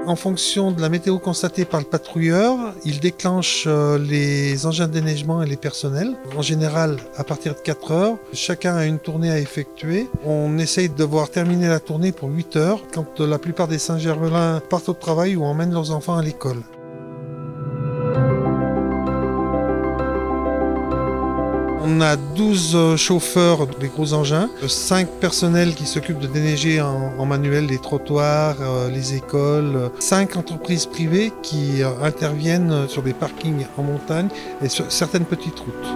En fonction de la météo constatée par le patrouilleur, il déclenche les engins de déneigement et les personnels. En général, à partir de 4 heures, chacun a une tournée à effectuer. On essaye de devoir terminer la tournée pour 8 heures, quand la plupart des Saint-Gervelins partent au travail ou emmènent leurs enfants à l'école. On a 12 chauffeurs des gros engins, 5 personnels qui s'occupent de déneiger en manuel les trottoirs, les écoles, 5 entreprises privées qui interviennent sur des parkings en montagne et sur certaines petites routes.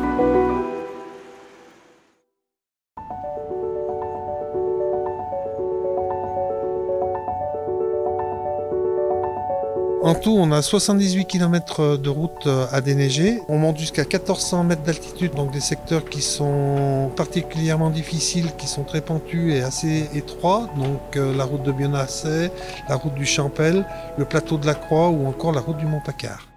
En tout, on a 78 km de route à déneiger. On monte jusqu'à 1400 mètres d'altitude, donc des secteurs qui sont particulièrement difficiles, qui sont très pentus et assez étroits. Donc la route de Bionasset, la route du Champel, le plateau de la Croix ou encore la route du Mont-Paccard.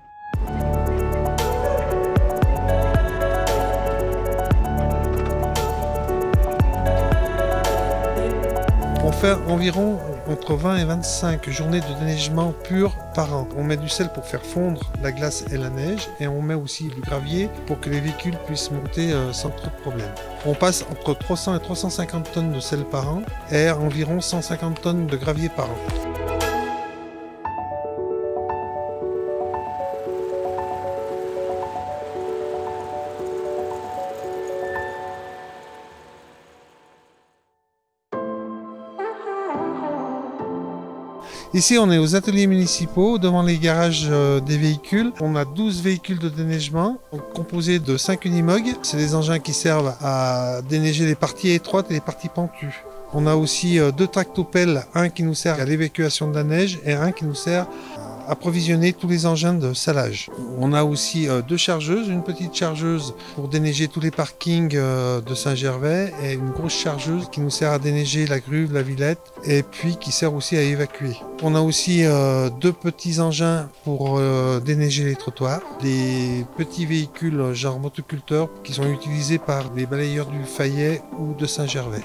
On fait environ entre 20 et 25 journées de déneigement pur par an. On met du sel pour faire fondre la glace et la neige et on met aussi du gravier pour que les véhicules puissent monter sans trop de problèmes. On passe entre 300 et 350 tonnes de sel par an et environ 150 tonnes de gravier par an. Ici, on est aux ateliers municipaux, devant les garages des véhicules. On a 12 véhicules de déneigement, composés de 5 Unimog. C'est des engins qui servent à déneiger les parties étroites et les parties pentues. On a aussi 2 tractopelles, un qui nous sert à l'évacuation de la neige et un qui nous sert à approvisionner tous les engins de salage. On a aussi 2 chargeuses, une petite chargeuse pour déneiger tous les parkings de Saint-Gervais et une grosse chargeuse qui nous sert à déneiger la Gruve, la Villette et puis qui sert aussi à évacuer. On a aussi 2 petits engins pour déneiger les trottoirs, des petits véhicules genre motoculteurs qui sont utilisés par les balayeurs du Fayet ou de Saint-Gervais.